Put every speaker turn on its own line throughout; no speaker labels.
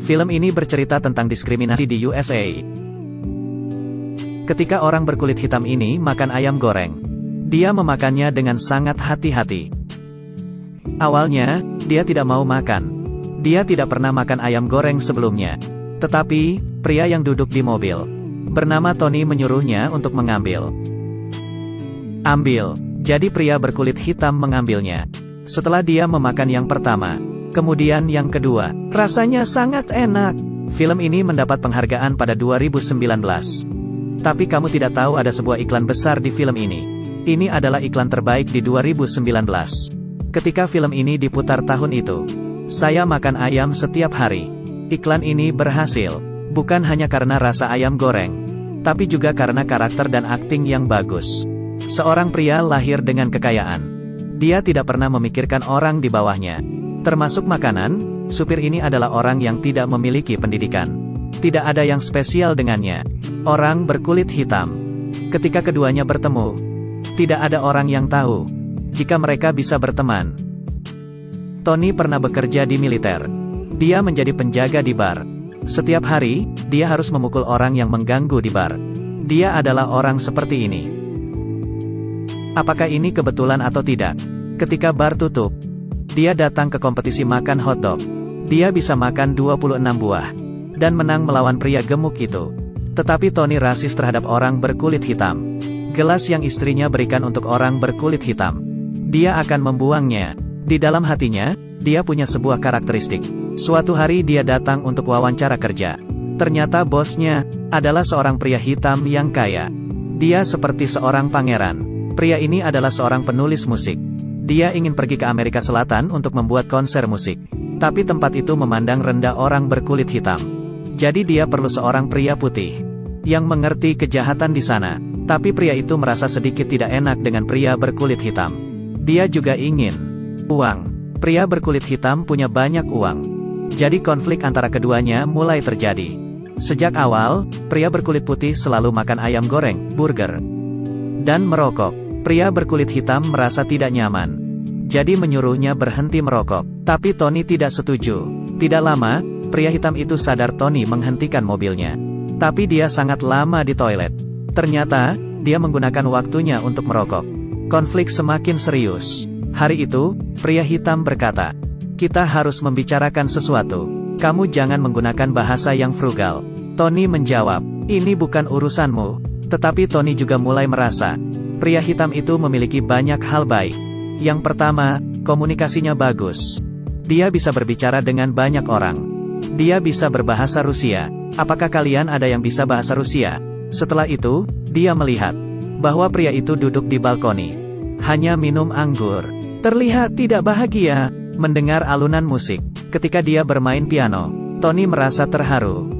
Film ini bercerita tentang diskriminasi di USA. Ketika orang berkulit hitam ini makan ayam goreng, dia memakannya dengan sangat hati-hati. Awalnya, dia tidak mau makan. Dia tidak pernah makan ayam goreng sebelumnya. Tetapi, pria yang duduk di mobil, bernama Tony menyuruhnya untuk mengambil. Ambil. Jadi pria berkulit hitam mengambilnya. Setelah dia memakan yang pertama, kemudian yang kedua, rasanya sangat enak. Film ini mendapat penghargaan pada 2019. Tapi kamu tidak tahu ada sebuah iklan besar di film ini. Ini adalah iklan terbaik di 2019. Ketika film ini diputar tahun itu, saya makan ayam setiap hari. Iklan ini berhasil, bukan hanya karena rasa ayam goreng, tapi juga karena karakter dan akting yang bagus. Seorang pria lahir dengan kekayaan. Dia tidak pernah memikirkan orang di bawahnya. Termasuk makanan, supir ini adalah orang yang tidak memiliki pendidikan. Tidak ada yang spesial dengannya. Orang berkulit hitam. Ketika keduanya bertemu, tidak ada orang yang tahu jika mereka bisa berteman. Tony pernah bekerja di militer. Dia menjadi penjaga di bar. Setiap hari, dia harus memukul orang yang mengganggu di bar. Dia adalah orang seperti ini. Apakah ini kebetulan atau tidak? Ketika bar tutup, dia datang ke kompetisi makan hotdog. Dia bisa makan 26 buah. Dan menang melawan pria gemuk itu. Tetapi Tony rasis terhadap orang berkulit hitam. Gelas yang istrinya berikan untuk orang berkulit hitam, dia akan membuangnya. Di dalam hatinya, dia punya sebuah karakteristik. Suatu hari dia datang untuk wawancara kerja. Ternyata bosnya adalah seorang pria hitam yang kaya. Dia seperti seorang pangeran. Pria ini adalah seorang penulis musik. Dia ingin pergi ke Amerika Selatan untuk membuat konser musik. Tapi tempat itu memandang rendah orang berkulit hitam. Jadi dia perlu seorang pria putih yang mengerti kejahatan di sana. Tapi pria itu merasa sedikit tidak enak dengan pria berkulit hitam. Dia juga ingin uang. Pria berkulit hitam punya banyak uang. Jadi konflik antara keduanya mulai terjadi. Sejak awal, pria berkulit putih selalu makan ayam goreng, burger, dan merokok. Pria berkulit hitam merasa tidak nyaman. Jadi menyuruhnya berhenti merokok. Tapi Tony tidak setuju. Tidak lama, pria hitam itu sadar Tony menghentikan mobilnya. Tapi dia sangat lama di toilet. Ternyata, dia menggunakan waktunya untuk merokok. Konflik semakin serius. Hari itu, pria hitam berkata, "Kita harus membicarakan sesuatu. Kamu jangan menggunakan bahasa yang frugal." Tony menjawab, "Ini bukan urusanmu." Tetapi Tony juga mulai merasa, pria hitam itu memiliki banyak hal baik. Yang pertama, komunikasinya bagus. Dia bisa berbicara dengan banyak orang. Dia bisa berbahasa Rusia. Apakah kalian ada yang bisa bahasa Rusia? Setelah itu, dia melihat bahwa pria itu duduk di balkoni, hanya minum anggur. Terlihat tidak bahagia mendengar alunan musik. Ketika dia bermain piano, Tony merasa terharu.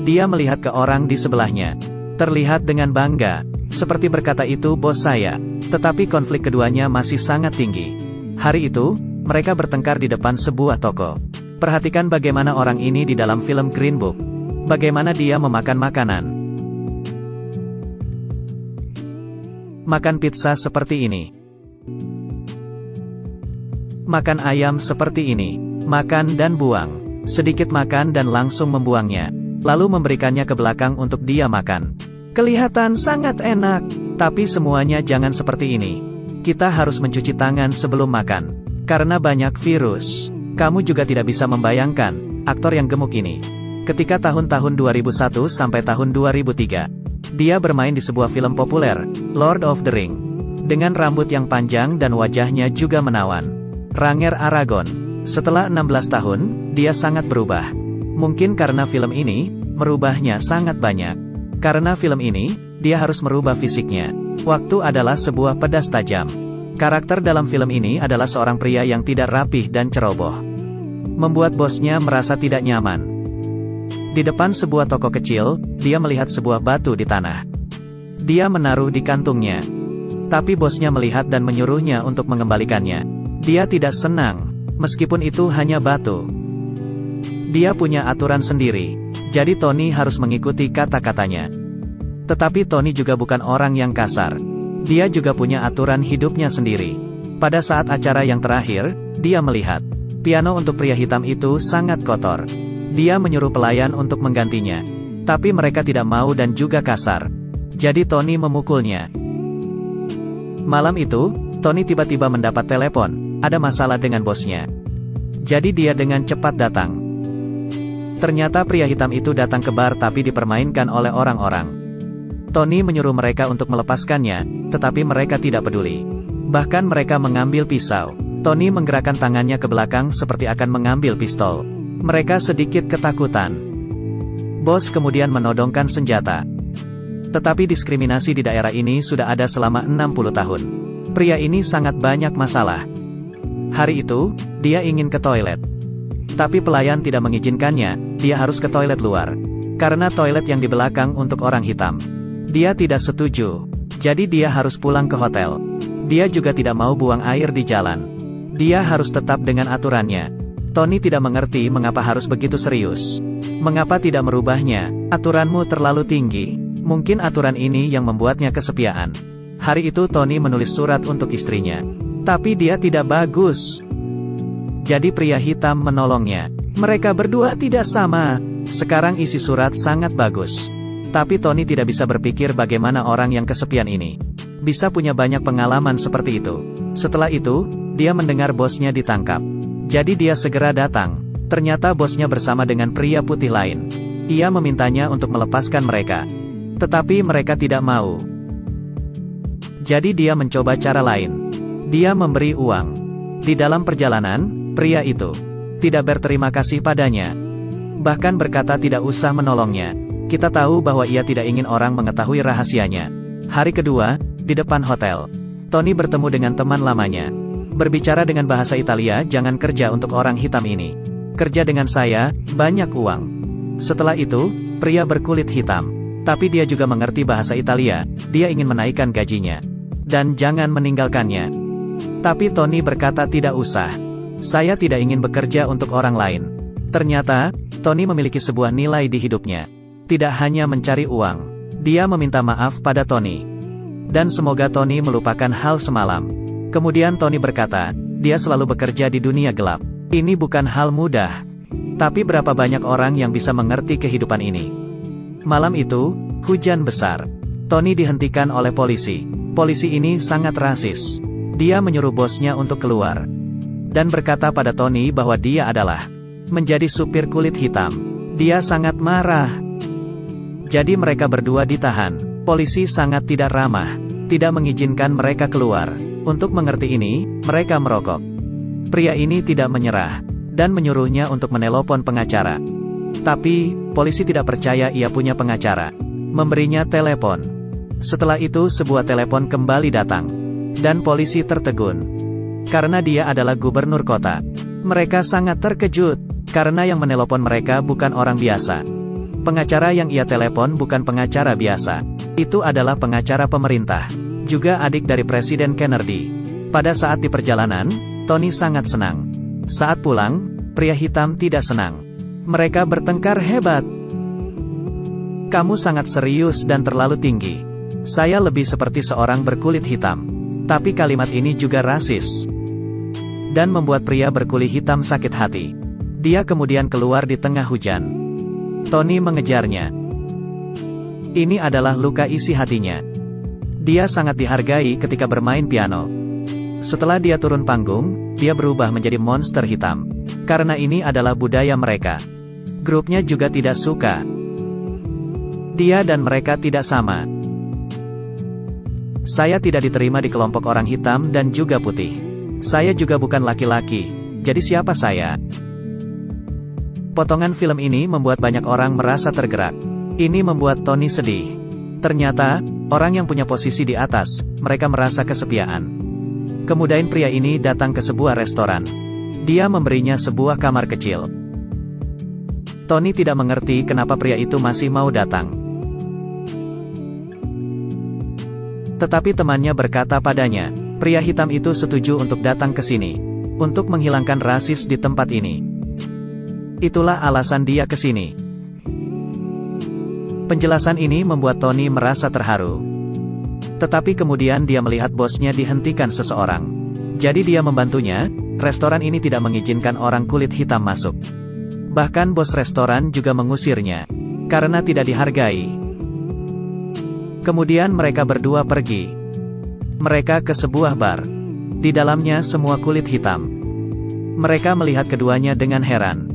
Dia melihat ke orang di sebelahnya. Terlihat dengan bangga, seperti berkata itu bos saya. Tetapi konflik keduanya masih sangat tinggi. Hari itu, mereka bertengkar di depan sebuah toko. Perhatikan bagaimana orang ini di dalam film Green Book. Bagaimana dia memakan makanan. Makan pizza seperti ini. Makan ayam seperti ini. Makan dan buang. Sedikit makan dan langsung membuangnya. Lalu memberikannya ke belakang untuk dia makan. Kelihatan sangat enak. Tapi semuanya jangan seperti ini. Kita harus mencuci tangan sebelum makan. Karena banyak virus. Kamu juga tidak bisa membayangkan aktor yang gemuk ini. Ketika tahun-tahun 2001 sampai tahun 2003. Dia bermain di sebuah film populer, Lord of the Ring. Dengan rambut yang panjang dan wajahnya juga menawan. Rhaegar Aragon. Setelah 16 tahun, dia sangat berubah. Mungkin karena film ini, merubahnya sangat banyak. Karena film ini, dia harus merubah fisiknya. Waktu adalah sebuah pedas tajam. Karakter dalam film ini adalah seorang pria yang tidak rapih dan ceroboh. Membuat bosnya merasa tidak nyaman. Di depan sebuah toko kecil, dia melihat sebuah batu di tanah. Dia menaruh di kantungnya. Tapi bosnya melihat dan menyuruhnya untuk mengembalikannya. Dia tidak senang, meskipun itu hanya batu. Dia punya aturan sendiri. Jadi Tony harus mengikuti kata-katanya. Tetapi Tony juga bukan orang yang kasar. Dia juga punya aturan hidupnya sendiri. Pada saat acara yang terakhir, dia melihat piano untuk pria hitam itu sangat kotor. Dia menyuruh pelayan untuk menggantinya. Tapi mereka tidak mau dan juga kasar. Jadi Tony memukulnya. Malam itu, Tony tiba-tiba mendapat telepon, ada masalah dengan bosnya. Jadi dia dengan cepat datang. Ternyata pria hitam itu datang ke bar tapi dipermainkan oleh orang-orang. Tony menyuruh mereka untuk melepaskannya, tetapi mereka tidak peduli. Bahkan mereka mengambil pisau. Tony menggerakkan tangannya ke belakang seperti akan mengambil pistol. Mereka sedikit ketakutan. Bos kemudian menodongkan senjata. Tetapi diskriminasi di daerah ini sudah ada selama 60 tahun. Pria ini sangat banyak masalah. Hari itu, dia ingin ke toilet. Tapi pelayan tidak mengizinkannya, dia harus ke toilet luar. Karena toilet yang di belakang untuk orang hitam. Dia tidak setuju. Jadi dia harus pulang ke hotel. Dia juga tidak mau buang air di jalan. Dia harus tetap dengan aturannya. Tony tidak mengerti mengapa harus begitu serius. Mengapa tidak merubahnya? Aturanmu terlalu tinggi. Mungkin aturan ini yang membuatnya kesepian. Hari itu Tony menulis surat untuk istrinya. Tapi dia tidak bagus. Jadi pria hitam menolongnya. Mereka berdua tidak sama. Sekarang isi surat sangat bagus. Tapi Tony tidak bisa berpikir bagaimana orang yang kesepian ini bisa punya banyak pengalaman seperti itu. Setelah itu, dia mendengar bosnya ditangkap. Jadi dia segera datang. Ternyata bosnya bersama dengan pria putih lain. Ia memintanya untuk melepaskan mereka. Tetapi mereka tidak mau. Jadi dia mencoba cara lain. Dia memberi uang. Di dalam perjalanan, pria itu tidak berterima kasih padanya. Bahkan berkata tidak usah menolongnya. Kita tahu bahwa ia tidak ingin orang mengetahui rahasianya. Hari kedua, di depan hotel, Tony bertemu dengan teman lamanya. Berbicara dengan bahasa Italia, jangan kerja untuk orang hitam ini. Kerja dengan saya, banyak uang. Setelah itu, pria berkulit hitam. Tapi dia juga mengerti bahasa Italia, dia ingin menaikkan gajinya. Dan jangan meninggalkannya. Tapi Tony berkata tidak usah. Saya tidak ingin bekerja untuk orang lain. Ternyata, Tony memiliki sebuah nilai di hidupnya. Tidak hanya mencari uang. Dia meminta maaf pada Tony. Dan semoga Tony melupakan hal semalam. Kemudian Tony berkata, dia selalu bekerja di dunia gelap. Ini bukan hal mudah. Tapi berapa banyak orang yang bisa mengerti kehidupan ini? Malam itu, hujan besar. Tony dihentikan oleh polisi. Polisi ini sangat rasis. Dia menyuruh bosnya untuk keluar. Dan berkata pada Tony bahwa dia adalah menjadi supir kulit hitam. Dia sangat marah. Jadi mereka berdua ditahan. Polisi sangat tidak ramah. Tidak mengizinkan mereka keluar. Untuk mengerti ini, mereka merokok. Pria ini tidak menyerah. Dan menyuruhnya untuk menelpon pengacara. Tapi, polisi tidak percaya ia punya pengacara. Memberinya telepon. Setelah itu sebuah telepon kembali datang. Dan polisi tertegun. Karena dia adalah gubernur kota. Mereka sangat terkejut. Karena yang menelpon mereka bukan orang biasa. Pengacara yang ia telepon bukan pengacara biasa. Itu adalah pengacara pemerintah. Juga adik dari Presiden Kennedy. Pada saat di perjalanan, Tony sangat senang. Saat pulang, pria hitam tidak senang. Mereka bertengkar hebat. Kamu sangat serius dan terlalu tinggi. Saya lebih seperti seorang berkulit hitam. Tapi kalimat ini juga rasis. Dan membuat pria berkulit hitam sakit hati. Dia kemudian keluar di tengah hujan. Tony mengejarnya. Ini adalah luka isi hatinya. Dia sangat dihargai ketika bermain piano. Setelah dia turun panggung, dia berubah menjadi monster hitam. Karena ini adalah budaya mereka. Grupnya juga tidak suka. Dia dan mereka tidak sama. Saya tidak diterima di kelompok orang hitam dan juga putih. Saya juga bukan laki-laki. Jadi siapa saya? Potongan film ini membuat banyak orang merasa tergerak. Ini membuat Tony sedih. Ternyata, orang yang punya posisi di atas, mereka merasa kesepian. Kemudian pria ini datang ke sebuah restoran. Dia memberinya sebuah kamar kecil. Tony tidak mengerti kenapa pria itu masih mau datang. Tetapi temannya berkata padanya, pria hitam itu setuju untuk datang ke sini. Untuk menghilangkan rasis di tempat ini. Itulah alasan dia ke sini. Penjelasan ini membuat Tony merasa terharu. Tetapi kemudian dia melihat bosnya dihentikan seseorang. Jadi dia membantunya, restoran ini tidak mengizinkan orang kulit hitam masuk. Bahkan bos restoran juga mengusirnya, karena tidak dihargai. Kemudian mereka berdua pergi. Mereka ke sebuah bar. Di dalamnya semua kulit hitam. Mereka melihat keduanya dengan heran.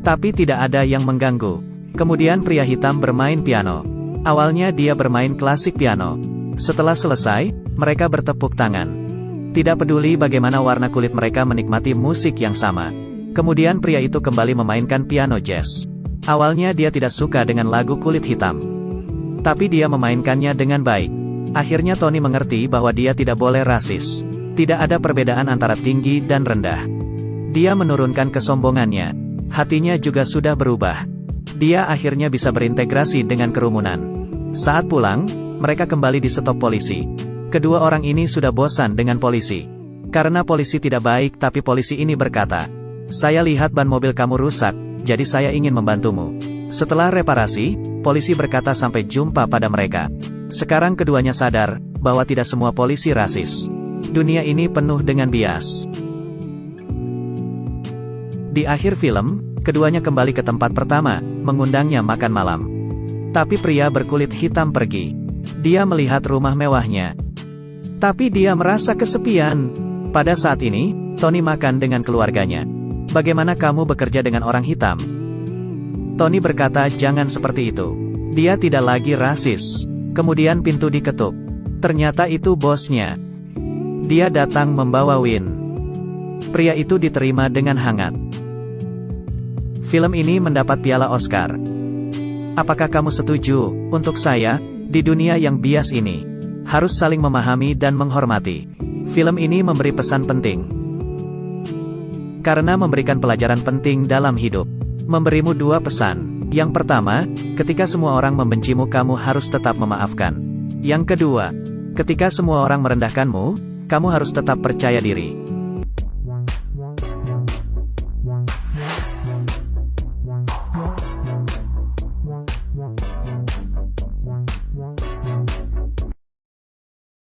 Tapi tidak ada yang mengganggu. Kemudian pria hitam bermain piano. Awalnya dia bermain klasik piano. Setelah selesai, mereka bertepuk tangan. Tidak peduli bagaimana warna kulit mereka menikmati musik yang sama. Kemudian pria itu kembali memainkan piano jazz. Awalnya dia tidak suka dengan lagu kulit hitam. Tapi dia memainkannya dengan baik. Akhirnya Tony mengerti bahwa dia tidak boleh rasis. Tidak ada perbedaan antara tinggi dan rendah. Dia menurunkan kesombongannya. Hatinya juga sudah berubah. Dia akhirnya bisa berintegrasi dengan kerumunan. Saat pulang, mereka kembali disetop polisi. Kedua orang ini sudah bosan dengan polisi. Karena polisi tidak baik, tapi polisi ini berkata, "Saya lihat ban mobil kamu rusak, jadi saya ingin membantumu." Setelah reparasi, polisi berkata sampai jumpa pada mereka. Sekarang keduanya sadar bahwa tidak semua polisi rasis. Dunia ini penuh dengan bias. Di akhir film, keduanya kembali ke tempat pertama, mengundangnya makan malam. Tapi pria berkulit hitam pergi. Dia melihat rumah mewahnya. Tapi dia merasa kesepian. Pada saat ini, Tony makan dengan keluarganya. "Bagaimana kamu bekerja dengan orang hitam?" Tony berkata jangan seperti itu. Dia tidak lagi rasis. Kemudian pintu diketuk. Ternyata itu bosnya. Dia datang membawa win. Pria itu diterima dengan hangat. Film ini mendapat piala Oscar. Apakah kamu setuju? Untuk saya, di dunia yang bias ini, harus saling memahami dan menghormati. Film ini memberi pesan penting. Karena memberikan pelajaran penting dalam hidup. Memberimu dua pesan. Yang pertama, ketika semua orang membencimu kamu harus tetap memaafkan. Yang kedua, ketika semua orang merendahkanmu, kamu harus tetap percaya diri.